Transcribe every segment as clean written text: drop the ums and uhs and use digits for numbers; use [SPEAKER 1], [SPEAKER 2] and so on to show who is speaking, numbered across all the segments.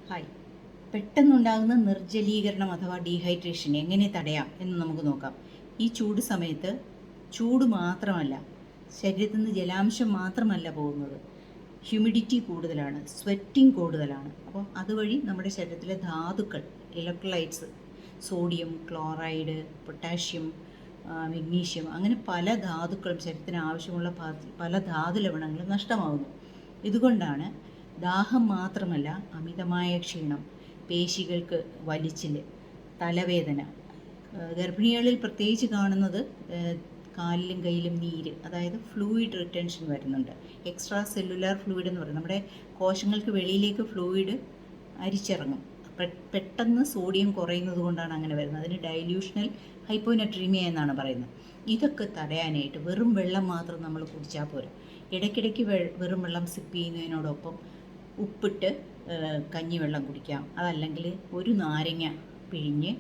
[SPEAKER 1] Hi. പെട്ടെന്നുണ്ടാകുന്ന നിർജ്ജലീകരണം അഥവാ dehydration എങ്ങനെ തടയാം എന്ന് നമുക്ക് നോക്കാം. ഈ ചൂട് സമയത്ത് ചൂട് മാത്രമല്ല, ശരീരത്തിൽ നിന്ന് ജലാംശം മാത്രമല്ല പോകുന്നത്, ഹ്യൂമിഡിറ്റി കൂടുതലാണ്, സ്വെറ്റിംഗ് കൂടുതലാണ്. അപ്പോൾ അതുവഴി നമ്മുടെ ശരീരത്തിലെ ധാതുക്കൾ, electrolytes, sodium, chloride, potassium, magnesium, അങ്ങനെ പല ധാതുക്കളും ശരീരത്തിന് ആവശ്യമുള്ള പല ധാതു ലവണങ്ങളും നഷ്ടമാകുന്നു. ഇതുകൊണ്ടാണ് ദാഹം മാത്രമല്ല, അമിതമായ ക്ഷീണം, പേശികൾക്ക് വലിച്ചിൽ, തലവേദന, ഗർഭിണികളിൽ പ്രത്യേകിച്ച് കാണുന്നത് കാലിലും കയ്യിലും നീര്, അതായത് ഫ്ലൂയിഡ് റിട്ടൻഷൻ വരുന്നുണ്ട്. എക്സ്ട്രാ സെല്ലുലാർ ഫ്ലൂയിഡ് എന്ന് പറയും, നമ്മുടെ കോശങ്ങൾക്ക് വെളിയിലേക്ക് ഫ്ലൂയിഡ് അരിച്ചിറങ്ങും. പെട്ടെന്ന് സോഡിയം കുറയുന്നത് കൊണ്ടാണ് അങ്ങനെ വരുന്നത്. അതിന് ഡൈല്യൂഷണൽ ഹൈപ്പോനട്രീമിയ എന്നാണ് പറയുന്നത്. ഇതൊക്കെ തടയാനായിട്ട് വെറും വെള്ളം മാത്രം നമ്മൾ കുടിച്ചാൽ പോരാ. ഇടയ്ക്കിടയ്ക്ക് വെറും വെള്ളം സിപ്പ് ചെയ്യുന്നതിനോടൊപ്പം ഉപ്പിട്ട് കഞ്ഞിവെള്ളം കുടിക്കാം. അതല്ലെങ്കിൽ ഒരു നാരങ്ങ പിഴിഞ്ഞ്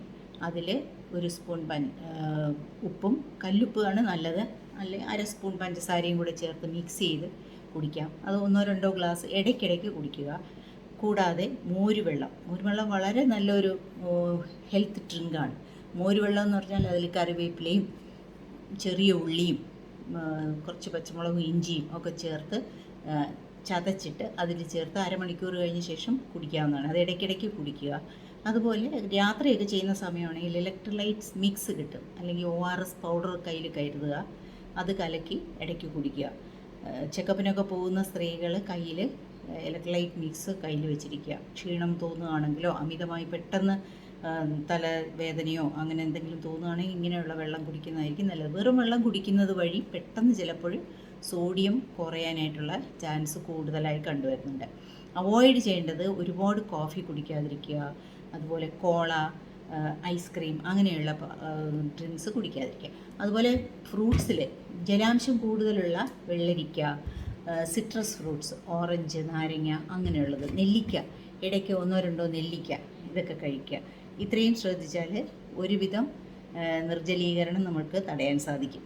[SPEAKER 1] അതിൽ ഒരു സ്പൂൺ ഉപ്പും, കല്ലുപ്പാണ് നല്ലത്, അല്ലെങ്കിൽ അര സ്പൂൺ പഞ്ചസാരയും കൂടെ ചേർത്ത് മിക്സ് ചെയ്ത് കുടിക്കാം. അത് 1-2 ഗ്ലാസ് ഇടയ്ക്കിടയ്ക്ക് കുടിക്കുക. കൂടാതെ മോരുവെള്ളം വളരെ നല്ലൊരു ഹെൽത്ത് ഡ്രിങ്കാണ്. മോരുവെള്ളം എന്ന് പറഞ്ഞാൽ അതിൽ കറിവേപ്പിലയും ചെറിയ ഉള്ളിയും കുറച്ച് പച്ചമുളകും ഇഞ്ചിയും ഒക്കെ ചേർത്ത് ചതച്ചിട്ട് അതിൽ ചേർത്ത് അരമണിക്കൂർ കഴിഞ്ഞ ശേഷം കുടിക്കാവുന്നതാണ്. അത് ഇടയ്ക്കിടയ്ക്ക് കുടിക്കുക. അതുപോലെ യാത്രയൊക്കെ ചെയ്യുന്ന സമയമാണെങ്കിൽ ഇലക്ട്രോലൈറ്റ്സ് മിക്സ് കിട്ടും, അല്ലെങ്കിൽ ORS പൗഡർ കയ്യിൽ കരുതുക. അത് കലക്കി ഇടയ്ക്ക് കുടിക്കുക. ചെക്കപ്പിനൊക്കെ പോകുന്ന സ്ത്രീകൾ കയ്യിൽ ഇലക്ട്രോലൈറ്റ് മിക്സ് കയ്യിൽ വെച്ചിരിക്കുക. ക്ഷീണം തോന്നുകയാണെങ്കിലോ അമിതമായി പെട്ടെന്ന് തലവേദനയോ അങ്ങനെ എന്തെങ്കിലും തോന്നുകയാണെങ്കിൽ ഇങ്ങനെയുള്ള വെള്ളം കുടിക്കുന്നതായിരിക്കും നല്ലത്. വെറും വെള്ളം കുടിക്കുന്നത് വഴി പെട്ടെന്ന് ചിലപ്പോൾ സോഡിയം കുറയാനായിട്ടുള്ള ചാൻസ് കൂടുതലായി കണ്ടുവരുന്നുണ്ട്. അവോയ്ഡ് ചെയ്യേണ്ടത് ഒരുപാട് കോഫി കുടിക്കാതിരിക്കുക, അതുപോലെ കോള, ഐസ്ക്രീം അങ്ങനെയുള്ള ഡ്രിങ്ക്സ് കുടിക്കാതിരിക്കുക. അതുപോലെ ഫ്രൂട്ട്സിൽ ജലാംശം കൂടുതലുള്ള വെള്ളരിക്ക, സിട്രസ് ഫ്രൂട്ട്സ്, ഓറഞ്ച്, നാരങ്ങ അങ്ങനെയുള്ളത്, നെല്ലിക്ക, ഇടയ്ക്ക് 1-2 നെല്ലിക്ക, ഇതൊക്കെ കഴിക്കുക. ഇത്രയും ശ്രദ്ധിച്ചാൽ ഒരുവിധം നിർജ്ജലീകരണം നമുക്ക് തടയാൻ സാധിക്കും.